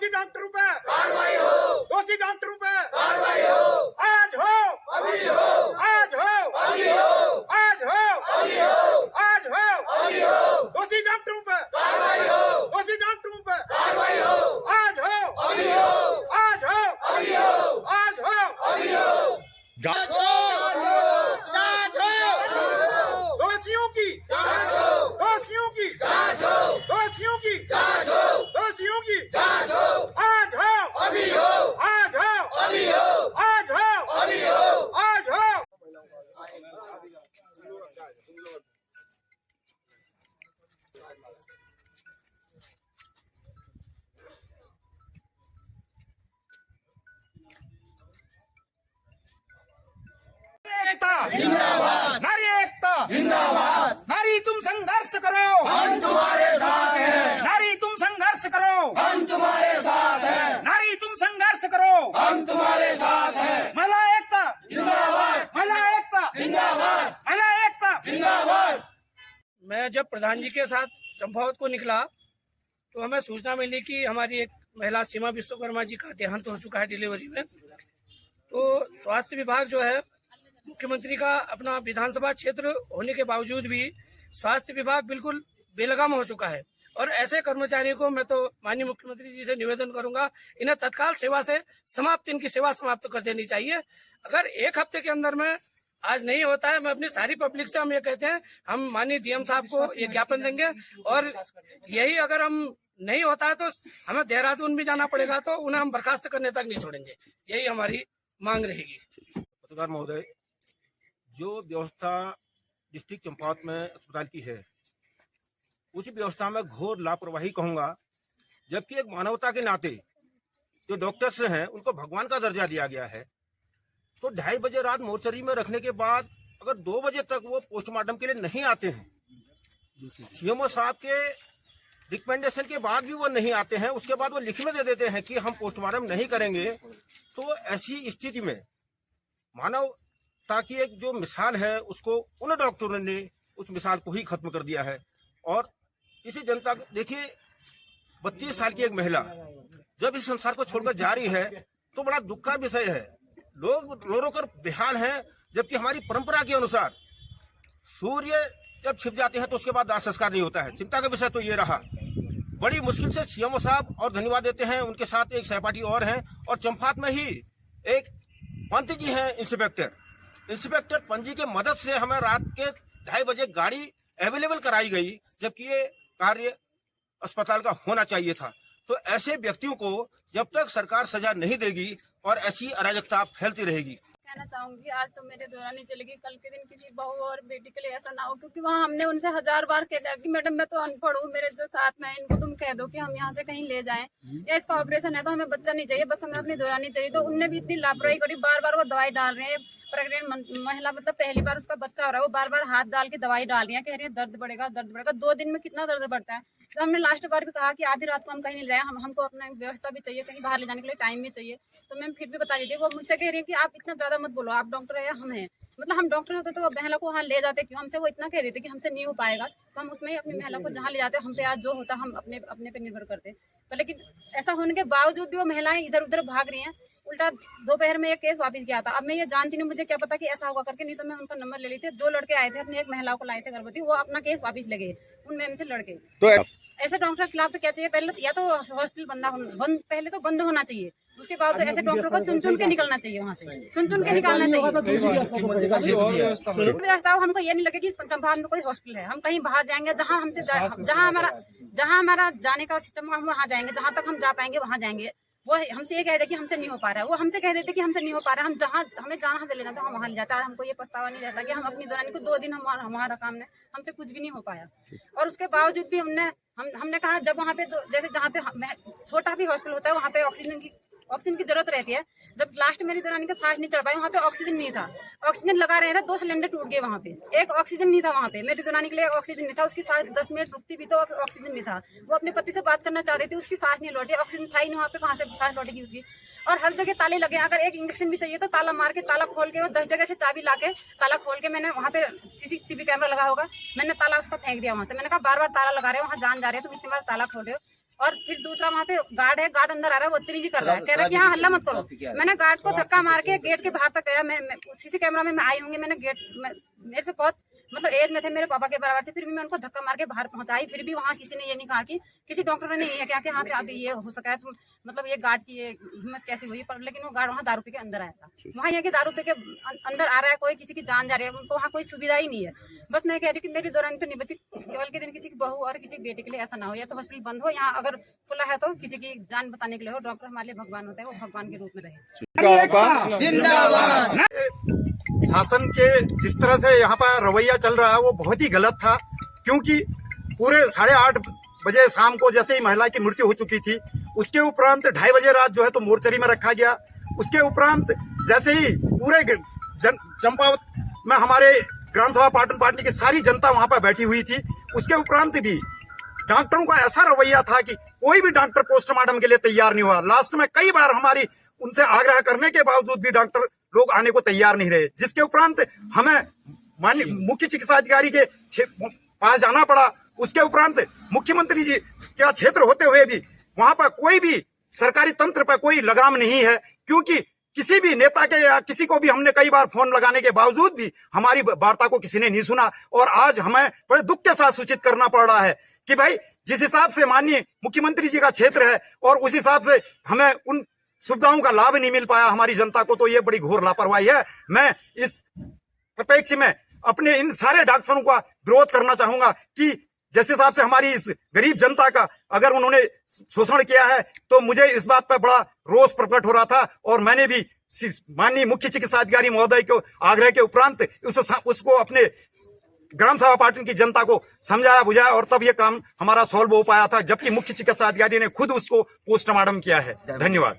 दोषी डॉक्टरों पे कार्रवाई हो, दोषी डॉक्टरों पे कार्रवाई हो, आज हो अभी हो, आज हो अभी हो, आज हो अभी हो, आज हो अभी हो, दोषी डॉक्टरों पे कार्रवाई हो, दोषी डॉक्टरों पे कार्रवाई हो, आज हो अभी हो, आज हो अभी हो, आज हो अभी हो। जांच हो दोषियों की जांच हो, दोषियों की जांच हो, दोषियों की जांच हो, दोषियों की जांच हो, आज हो अभी हो, आज हो अभी हो, आज हो अभी हो। आज हो एकता जिंदाबाद, नारी एकता जिंदाबाद, नारी तुम संघर्ष करो हम तुम्हारे साथ हैं, नारी तुम संघर्ष करो हम तुम्हारे साथ हैं, नारी तुम संघर्ष करो हम तुम्हारे साथ हैं। महिला एकता जिंदाबाद, महिला एकता जिंदाबाद, महिला एकता जिंदाबाद। मैं जब प्रधान जी के साथ चंपावत को निकला तो हमें सूचना मिली कि हमारी एक महिला सीमा विश्वकर्मा जी का देहांत हो चुका है डिलीवरी में। तो स्वास्थ्य विभाग जो है मुख्यमंत्री का अपना विधानसभा क्षेत्र होने के बावजूद भी स्वास्थ्य विभाग बिल्कुल बेलगाम हो चुका है। और ऐसे कर्मचारियों को मैं तो माननीय मुख्यमंत्री जी से निवेदन करूंगा, इन्हें तत्काल सेवा से इनकी सेवा समाप्त कर देनी चाहिए। अगर एक हफ्ते के अंदर में आज नहीं होता है, मैं अपनी सारी पब्लिक से हम ये कहते हैं, हम माननीय डीएम साहब को ये ज्ञापन देंगे और यही अगर हम नहीं होता है तो हमें देहरादून भी जाना पड़ेगा, तो उन्हें हम बर्खास्त करने तक नहीं छोड़ेंगे। यही हमारी मांग रहेगी। पत्रकार महोदय, जो व्यवस्था डिस्ट्रिक्ट चंपावत में अस्पताल की है उस व्यवस्था में घोर लापरवाही कहूंगा, जबकि एक मानवता के नाते जो डॉक्टर्स हैं उनको भगवान का दर्जा दिया गया है। तो 2:30 बजे रात मोर्चरी में रखने के बाद अगर 2 बजे तक वो पोस्टमार्टम के लिए नहीं आते हैं, सीएमओ साहब के रिकमेंडेशन के बाद भी वो नहीं आते हैं, उसके बाद वो लिख में दे देते हैं कि हम पोस्टमार्टम नहीं करेंगे, तो ऐसी स्थिति में मानवता की एक जो मिसाल है उसको उन डॉक्टरों ने उस मिसाल को ही खत्म कर दिया है। और इसी जनता देखिए, 32 साल की एक महिला जब इस संसार को छोड़कर जा रही है तो बड़ा दुख का विषय है। लोग रो रो कर बेहाल हैं, जबकि हमारी परंपरा के अनुसार सूर्य जब छिप जाते हैं तो उसके बाद दाह संस्कार नहीं होता है। चिंता का विषय तो ये रहा। बड़ी मुश्किल से सीएमओ साहब और धन्यवाद देते हैं, उनके साथ एक सहपाठी और हैं, और चंपावत में ही एक पंत जी हैं इंस्पेक्टर पंजी की मदद से हमें रात के 2:30 बजे गाड़ी अवेलेबल कराई गई, जबकि ये कार्य अस्पताल का होना चाहिए था। तो ऐसे व्यक्तियों को जब तक सरकार सजा नहीं देगी और ऐसी अराजकता फैलती रहेगी। कहना चाहूंगी, आज तो मेरे दौरान नहीं चलेगी, कल के दिन किसी बहू और बेटी के लिए ऐसा ना हो, क्योंकि वहाँ हमने उनसे 1000 बार कह दिया कि मैडम मैं तो अनपढ़ हूँ, मेरे जो साथ में है इनको तुम कह दो कि हम यहाँ से कहीं ले जाएं, या इसका ऑपरेशन है तो हमें बच्चा नहीं चाहिए, बस हमें अपनी दौरानी चाहिए। तो उनने भी इतनी लापरवाही करी, बार बार वो दवाई डाल रहे हैं। प्रेग्नेंट महिला मतलब पहली बार उसका बच्चा हो रहा है, वो बार बार हाथ डाल के दवाई डाल रही है, कह रही है दर्द बढ़ेगा दर्द बढ़ेगा। 2 दिन में कितना दर्द बढ़ता है। तो हमने लास्ट बार भी कहा कि आधी रात को हम कहीं नहीं जाए, हमको अपना व्यवस्था भी चाहिए, कहीं बाहर ले जाने के लिए टाइम भी चाहिए। तो मैम फिर भी बता दीजिए, वो मुझसे कह रही है कि आप इतना ज्यादा मत बोलो, आप डॉक्टर है या हम हैं, मतलब हम डॉक्टर होते तो महिला को वहाँ ले जाते, क्यों हमसे वो इतना कह देते कि हमसे नहीं हो पाएगा, तो हम उसमें ही अपनी महिला को जहाँ ले जाते, हम पे आज जो होता हम अपने पे निर्भर करते। पर लेकिन ऐसा होने के बावजूद भी वो महिलाएं इधर उधर भाग रही हैं। उल्टा दोपहर में एक केस वापस गया था। अब मैं ये जानती नहीं, मुझे क्या पता कि ऐसा होगा करके, नहीं तो मैं उनका नंबर ले ली थी। 2 लड़के आए थे, अपनी एक महिला को लाए थे गर्भवती, वो अपना केस वापस ले गए उन मैम से लड़के। तो ऐसे डॉक्टर के खिलाफ तो क्या चाहिए, पहले या तो हॉस्पिटल पहले तो बंद होना चाहिए, उसके बाद तो ऐसे डॉक्टर को चुन के निकलना चाहिए, वहाँ से चुन के निकालना चाहिए। व्यवस्था हमको ये नहीं लगे कि चंपावत में कोई हॉस्पिटल है, हम कहीं बाहर जाएंगे, जहाँ हमारा जाने का सिस्टम हम वहाँ जाएंगे, जहाँ तक हम जा पाएंगे वहाँ जाएंगे। वो हमसे ये कह दे कि हमसे नहीं हो पा रहा है, वो हमसे कह देते कि हमसे नहीं हो पा रहा है, हम जहाँ हमें जहाँ से ले जाते हम वहाँ ले जाता है। हमको ये पछतावा नहीं रहता कि हम अपनी दौरानी को 2 दिन हमारा काम ने हमसे कुछ भी नहीं हो पाया। और उसके बावजूद भी हमने कहा, जब वहाँ पे जैसे जहाँ पे छोटा भी हॉस्पिटल होता है वहाँ पे ऑक्सीजन की जरूरत रहती है। जब लास्ट मेरी दौरानी का सांस नहीं चढ़ पाई, वहाँ पे ऑक्सीजन नहीं था, ऑक्सीजन लगा रहे थे, 2 सिलेंडर टूट गए वहाँ पे, एक ऑक्सीजन नहीं था वहाँ पे, मेरी दौरानी के लिए ऑक्सीजन नहीं था, उसकी सांस 10 मिनट रुकती भी तो ऑक्सीजन नहीं था। वो अपने पति से बात करना चाह रही थी, उसकी सांस नहीं लौटी, ऑक्सीजन था ही नहीं वहाँ पे, कहाँ से सांस लौटेगी उसकी। और हर जगह ताले लगे, अगर एक इंजेक्शन भी चाहिए तो ताला मार के, ताला खोल के, और 10 जगह से चाबी ला के ताला खोल के, मैंने वहाँ पे CCTV कैमरा लगा होगा, मैंने ताला उसका फेंक दिया वहाँ से। मैंने कहा बार बार ताला लगा रहे हो, वहाँ जान जा रहे हो, तुम इतनी बार ताला खोल रहे हो। और फिर दूसरा वहाँ पे गार्ड है, गार्ड अंदर आ रहा है, वो बदतमीजी कर रहा है, कह रहा है कि हाँ हल्ला मत करो। मैंने गार्ड को धक्का मार के गेट के बाहर तक गया, मैं सीसी कैमरा में मैं आई होंगी, मैंने गेट मेरे से बहुत मतलब एज में थे, मेरे पापा के बराबर थे, फिर भी मैं उनको धक्का मार के बाहर पहुंचाई, फिर भी वहाँ किसी ने ये नहीं कहा कि किसी डॉक्टर ने ये क्या कि हाँ पे अभी ये हो सका है, तो मतलब ये गार्ड की ये हिम्मत कैसी हुई। पर लेकिन वो गार्ड वहाँ दारू पी के अंदर आया था, वहाँ ये कि दारू पी के अंदर आ रहा है, कोई किसी की जान जा रही है, उनको वहाँ कोई सुविधा ही नहीं है। बस मैं कह रही कि मेरी दौरान तो नहीं बची, केवल के दिन किसी की बहू और किसी बेटी के लिए ऐसा ना हो, या तो हॉस्पिटल बंद हो, यहाँ अगर खुला है तो किसी की जान बचाने के लिए हो। डॉक्टर हमारे लिए भगवान होते हैं, वो भगवान के रूप में रहे। जिंदाबाद। शासन के जिस तरह से यहाँ पर रवैया चल रहा है वो बहुत ही गलत था, क्योंकि पूरे 8:30 बजे शाम को जैसे ही महिला की मृत्यु हो चुकी थी, उसके उपरांत 2:30 बजे रात जो है तो मोर्चरी में रखा गया। उसके उपरांत जैसे ही पूरे चंपावत में हमारे ग्राम सभा पाटन पार्टी की सारी जनता वहां पर बैठी हुई थी, उसके उपरांत भी डॉक्टरों का ऐसा रवैया था कि कोई भी डॉक्टर पोस्टमार्टम के लिए तैयार नहीं हुआ। लास्ट में कई बार हमारी उनसे आग्रह करने के बावजूद भी डॉक्टर लोग आने को तैयार नहीं रहे, जिसके उपरांत हमें माननीय मुख्य चिकित्सा अधिकारी के पास जाना पड़ा। उसके उपरांत मुख्यमंत्री जी का क्षेत्र होते हुए भी वहां पर कोई भी सरकारी तंत्र पर कोई लगाम नहीं है, क्योंकि किसी भी नेता के या किसी को भी हमने कई बार फोन लगाने के बावजूद भी हमारी वार्ता को किसी ने नहीं सुना। और आज हमें बड़े दुख के साथ सूचित करना पड़ रहा है कि भाई जिस हिसाब से माननीय मुख्यमंत्री जी का क्षेत्र है और उस हिसाब से हमें उन सुविधाओं का लाभ नहीं मिल पाया हमारी जनता को, तो ये बड़ी घोर लापरवाही है। मैं इस अपेक्षा में अपने इन सारे डॉक्टरों का विरोध करना चाहूंगा कि जिस हिसाब से हमारी इस गरीब जनता का अगर उन्होंने शोषण किया है, तो मुझे इस बात पर बड़ा रोष प्रकट हो रहा था। और मैंने भी माननीय मुख्य चिकित्सा अधिकारी महोदय को आग्रह के उपरांत उसको अपने ग्राम सभा पाटन की जनता को समझाया बुझाया, और तब ये काम हमारा सॉल्व हो पाया था, जबकि मुख्य चिकित्सा अधिकारी ने खुद उसको पोस्टमार्टम किया है। धन्यवाद।